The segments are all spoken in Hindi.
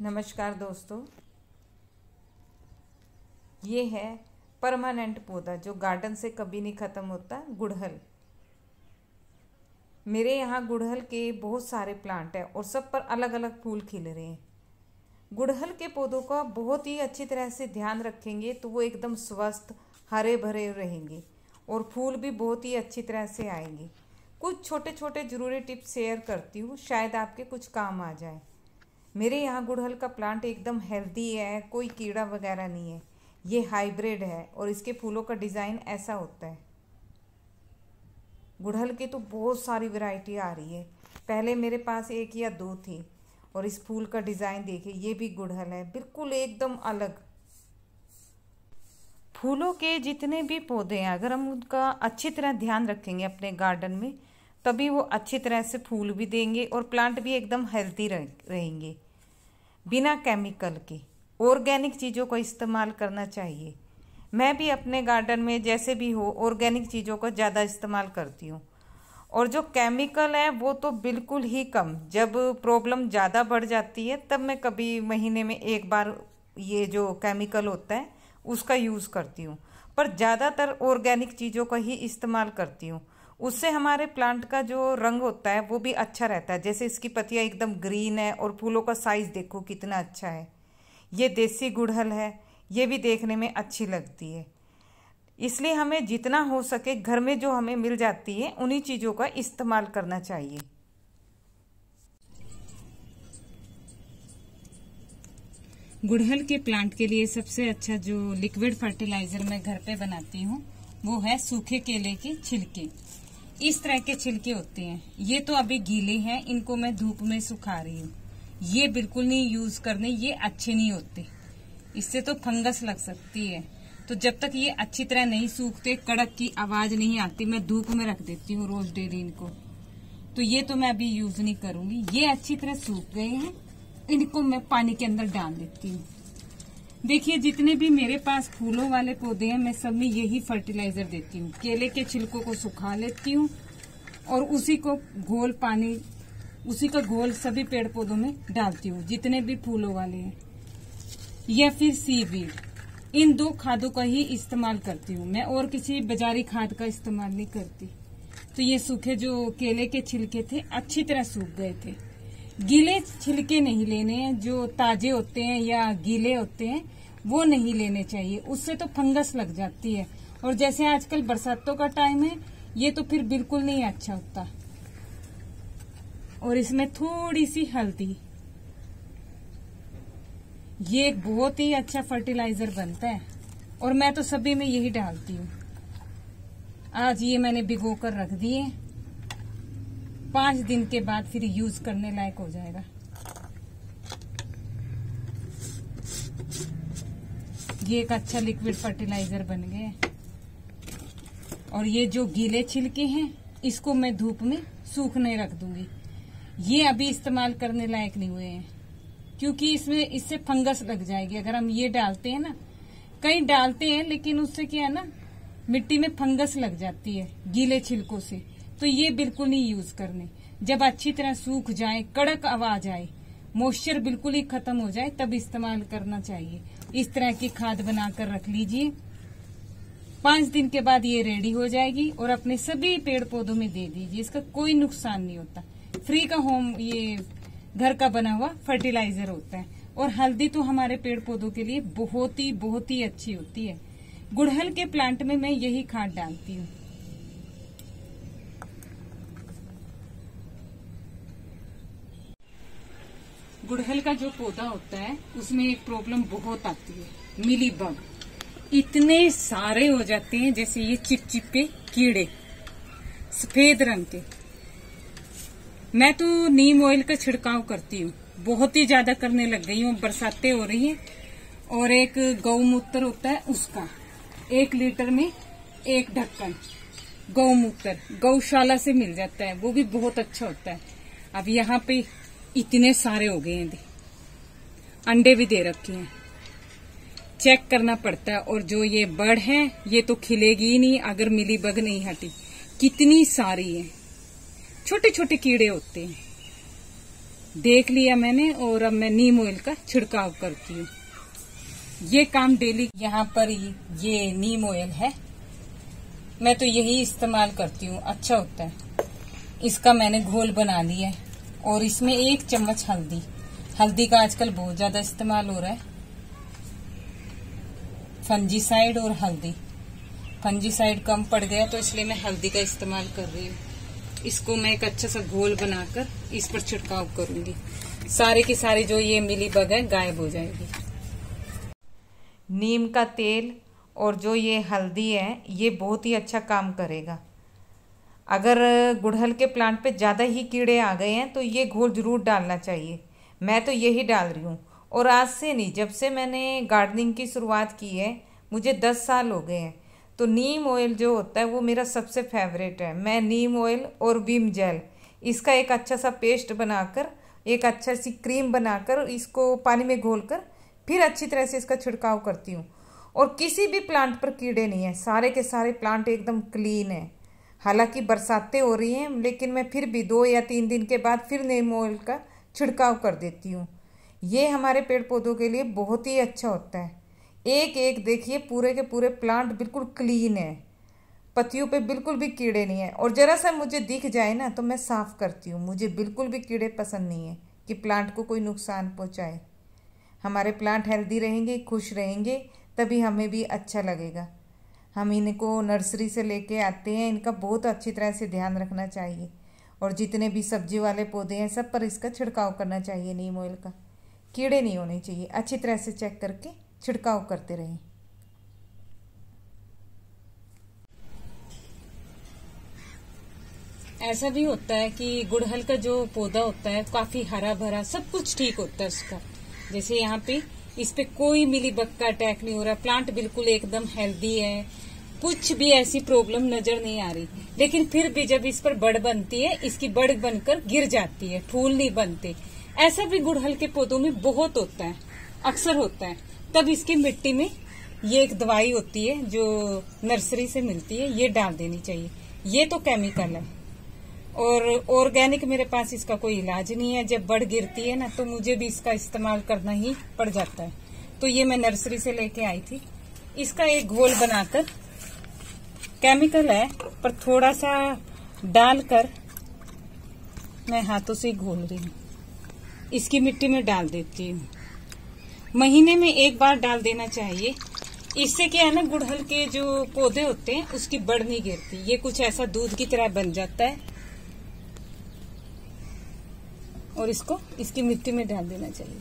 नमस्कार दोस्तों, ये है परमानेंट पौधा जो गार्डन से कभी नहीं ख़त्म होता, गुड़हल। मेरे यहाँ गुड़हल के बहुत सारे प्लांट हैं और सब पर अलग अलग फूल खिल रहे हैं। गुड़हल के पौधों का बहुत ही अच्छी तरह से ध्यान रखेंगे तो वो एकदम स्वस्थ हरे भरे रहेंगे और फूल भी बहुत ही अच्छी तरह से आएंगे। कुछ छोटे छोटे ज़रूरी टिप्स शेयर करती हूँ, शायद आपके कुछ काम आ जाए। मेरे यहाँ गुड़हल का प्लांट एकदम हेल्दी है, कोई कीड़ा वगैरह नहीं है। ये हाइब्रिड है और इसके फूलों का डिज़ाइन ऐसा होता है। गुड़हल की तो बहुत सारी वैरायटी आ रही है। पहले मेरे पास एक या दो थी और इस फूल का डिज़ाइन देखिए, ये भी गुड़हल है, बिल्कुल एकदम अलग। फूलों के जितने भी पौधे हैं, अगर हम उनका अच्छी तरह ध्यान रखेंगे अपने गार्डन में, तभी वो अच्छी तरह से फूल भी देंगे और प्लांट भी एकदम हेल्दी रहेंगे। बिना केमिकल के ऑर्गेनिक चीज़ों का इस्तेमाल करना चाहिए। मैं भी अपने गार्डन में जैसे भी हो ऑर्गेनिक चीज़ों का ज़्यादा इस्तेमाल करती हूँ, और जो केमिकल है वो तो बिल्कुल ही कम। जब प्रॉब्लम ज़्यादा बढ़ जाती है तब मैं कभी महीने में एक बार ये जो केमिकल होता है उसका यूज़ करती हूँ, पर ज़्यादातर ऑर्गेनिक चीज़ों का ही इस्तेमाल करती हूँ। उससे हमारे प्लांट का जो रंग होता है वो भी अच्छा रहता है। जैसे इसकी पत्तियाँ एकदम ग्रीन है और फूलों का साइज़ देखो कितना अच्छा है। ये देसी गुड़हल है, ये भी देखने में अच्छी लगती है। इसलिए हमें जितना हो सके घर में जो हमें मिल जाती है उन्हीं चीज़ों का इस्तेमाल करना चाहिए। गुड़हल के प्लांट के लिए सबसे अच्छा जो लिक्विड फर्टिलाइजर मैं घर पे बनाती हूँ वो है सूखे केले के छिलके। इस तरह के छिलके होते हैं। ये तो अभी गीले हैं, इनको मैं धूप में सुखा रही हूँ। ये बिल्कुल नहीं यूज करने, ये अच्छे नहीं होते, इससे तो फंगस लग सकती है। तो जब तक ये अच्छी तरह नहीं सूखते, कड़क की आवाज नहीं आती, मैं धूप में रख देती हूँ रोज डेली इनको। तो ये तो मैं अभी यूज नहीं करूंगी। ये अच्छी तरह सूख गए हैं, इनको मैं पानी के अंदर डाल देती हूँ। देखिए, जितने भी मेरे पास फूलों वाले पौधे हैं मैं सब में यही फर्टिलाइजर देती हूँ। केले के छिलकों को सुखा लेती हूँ और उसी को घोल पानी, उसी का घोल सभी पेड़ पौधों में डालती हूँ जितने भी फूलों वाले हैं, या फिर सीवीड। इन दो खादों का ही इस्तेमाल करती हूँ मैं, और किसी बाजारी खाद का इस्तेमाल नहीं करती। तो ये सूखे जो केले के छिलके थे अच्छी तरह सूख गए थे। गीले छिलके नहीं लेने हैं, जो ताजे होते हैं या गीले होते हैं वो नहीं लेने चाहिए, उससे तो फंगस लग जाती है। और जैसे आजकल बरसातों का टाइम है, ये तो फिर बिल्कुल नहीं अच्छा होता। और इसमें थोड़ी सी हल्दी, ये एक बहुत ही अच्छा फर्टिलाइजर बनता है और मैं तो सभी में यही डालती हूँ। आज ये मैंने भिगो कर रख दिए, 5 दिन के बाद फिर यूज करने लायक हो जाएगा। ये एक अच्छा लिक्विड फर्टिलाइजर बन गया। और ये जो गीले छिलके हैं इसको मैं धूप में सूखने रख दूंगी। ये अभी इस्तेमाल करने लायक नहीं हुए हैं क्योंकि इससे फंगस लग जाएगी। अगर हम ये डालते हैं ना, कई डालते हैं लेकिन उससे क्या है ना, मिट्टी में फंगस लग जाती है गीले छिलकों से। तो ये बिल्कुल नहीं यूज करने। जब अच्छी तरह सूख जाए, कड़क आवाज आए, मॉइस्चर बिल्कुल ही खत्म हो जाए, तब इस्तेमाल करना चाहिए। इस तरह की खाद बनाकर रख लीजिए। 5 दिन के बाद ये रेडी हो जाएगी और अपने सभी पेड़ पौधों में दे दीजिए। इसका कोई नुकसान नहीं होता। फ्री का होम, ये घर का बना हुआ फर्टिलाइजर होता है। और हल्दी तो हमारे पेड़ पौधों के लिए बहुत ही अच्छी होती है। गुड़हल के प्लांट में मैं यही खाद डालती हूँ। गुड़हल का जो पौधा होता है उसमें एक प्रॉब्लम बहुत आती है, मिली बग। इतने सारे हो जाते हैं, जैसे ये चिपचिपे कीड़े सफेद रंग के। मैं तो नीम ऑयल का छिड़काव करती हूँ, बहुत ही ज्यादा करने लग गई हूँ। बरसातें हो रही हैं। और एक गौमूत्र होता है, उसका 1 लीटर में 1 ढक्कन गौमूत्र गौशाला से मिल जाता है, वो भी बहुत अच्छा होता है। अब यहाँ पे इतने सारे हो गए हैं, अंडे भी दे रखे हैं, चेक करना पड़ता है। और जो ये बर्ड है ये तो खिलेगी ही नहीं अगर मिली बग नहीं हटी। कितनी सारी है, छोटे छोटे कीड़े होते हैं। देख लिया मैंने और अब मैं नीम ऑयल का छिड़काव करती हूँ। ये काम डेली यहाँ पर ये नीम ऑयल है, मैं तो यही इस्तेमाल करती हूँ, अच्छा होता है। इसका मैंने घोल बना लिया है और इसमें 1 चम्मच हल्दी का आजकल बहुत ज्यादा इस्तेमाल हो रहा है। फंजीसाइड और हल्दी, फंजीसाइड कम पड़ गया तो इसलिए मैं हल्दी का इस्तेमाल कर रही हूँ। इसको मैं एक अच्छा सा घोल बनाकर इस पर छिड़काव करूंगी। सारे की सारी जो ये मिलीबग है गायब हो जाएगी। नीम का तेल और जो ये हल्दी है ये बहुत ही अच्छा काम करेगा। अगर गुड़हल के प्लांट पे ज़्यादा ही कीड़े आ गए हैं तो ये घोल ज़रूर डालना चाहिए। मैं तो यही डाल रही हूँ और आज से नहीं, जब से मैंने गार्डनिंग की शुरुआत की है मुझे 10 साल हो गए हैं। तो नीम ऑयल जो होता है वो मेरा सबसे फेवरेट है। मैं नीम ऑयल और विम जेल इसका एक अच्छा सा पेस्ट बनाकर, एक अच्छा सी क्रीम बनाकर इसको पानी में घोलकर फिर अच्छी तरह से इसका छिड़काव करती हूँ। और किसी भी प्लांट पर कीड़े नहीं है, सारे के सारे प्लांट एकदम क्लीन है। हालांकि बरसातें हो रही हैं लेकिन मैं फिर भी 2 या 3 दिन के बाद फिर नीम ऑयल का छिड़काव कर देती हूँ। ये हमारे पेड़ पौधों के लिए बहुत ही अच्छा होता है। एक एक देखिए पूरे के पूरे प्लांट बिल्कुल क्लीन है, पत्तियों पे बिल्कुल भी कीड़े नहीं है। और जरा सा मुझे दिख जाए ना तो मैं साफ करती हूँ। मुझे बिल्कुल भी कीड़े पसंद नहीं है कि प्लांट को कोई नुकसान पहुँचाए। हमारे प्लांट हेल्दी रहेंगे, खुश रहेंगे, तभी हमें भी अच्छा लगेगा। हम इनको नर्सरी से लेके आते हैं, इनका बहुत अच्छी तरह से ध्यान रखना चाहिए। और जितने भी सब्जी वाले पौधे हैं सब पर इसका छिड़काव करना चाहिए नीम ऑयल का। कीड़े नहीं होने चाहिए, अच्छी तरह से चेक करके छिड़काव करते रहें। ऐसा भी होता है कि गुड़हल का जो पौधा होता है काफी हरा भरा, सब कुछ ठीक होता है उसका। जैसे यहाँ पे इस पे कोई मिलीबग का अटैक नहीं हो रहा, प्लांट बिल्कुल एकदम हेल्दी है, कुछ भी ऐसी प्रॉब्लम नजर नहीं आ रही। लेकिन फिर भी जब इस पर बड़ बनती है, इसकी बड़ बनकर गिर जाती है, फूल नहीं बनते। ऐसा भी गुड़हल के पौधों में बहुत होता है, अक्सर होता है। तब इसकी मिट्टी में ये एक दवाई होती है जो नर्सरी से मिलती है, ये डाल देनी चाहिए। ये तो केमिकल है और ऑर्गेनिक मेरे पास इसका कोई इलाज नहीं है। जब बड़ गिरती है ना तो मुझे भी इसका इस्तेमाल करना ही पड़ जाता है। तो ये मैं नर्सरी से लेके आई थी। इसका एक घोल बनाकर, केमिकल है पर थोड़ा सा डालकर मैं हाथों से घोल रही हूँ, इसकी मिट्टी में डाल देती हूँ। महीने में 1 बार डाल देना चाहिए। इससे क्या है ना, गुड़हल के जो पौधे होते हैं उसकी बड़ नहीं गिरती, ये कुछ ऐसा दूध की तरह बन जाता है। और इसको इसकी मिट्टी में डाल देना चाहिए।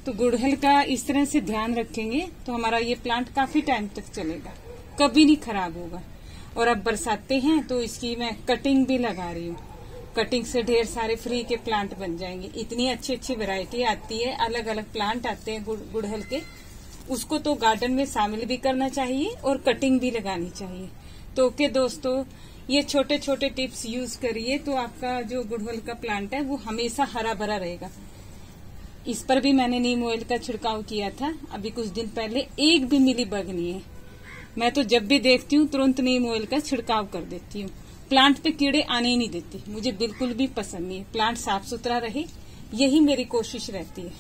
तो गुड़हल का इस तरह से ध्यान रखेंगे तो हमारा ये प्लांट काफी टाइम तक चलेगा, कभी नहीं खराब होगा। और अब बरसाते हैं तो इसकी मैं कटिंग भी लगा रही हूँ। कटिंग से ढेर सारे फ्री के प्लांट बन जाएंगे। इतनी अच्छी अच्छी वैरायटी आती है, अलग अलग प्लांट आते हैं गुड़हल के। उसको तो गार्डन में शामिल भी करना चाहिए और कटिंग भी लगानी चाहिए। तो ओके दोस्तों, ये छोटे छोटे टिप्स यूज करिए तो आपका जो गुड़हल का प्लांट है वो हमेशा हरा भरा रहेगा। इस पर भी मैंने नीम ऑयल का छिड़काव किया था अभी कुछ दिन पहले, एक भी मिलीबग नहीं है। मैं तो जब भी देखती हूँ तुरंत नीम ऑयल का छिड़काव कर देती हूँ। प्लांट पे कीड़े आने ही नहीं देती, मुझे बिल्कुल भी पसंद नहीं है। प्लांट साफ सुथरा रहे, यही मेरी कोशिश रहती है।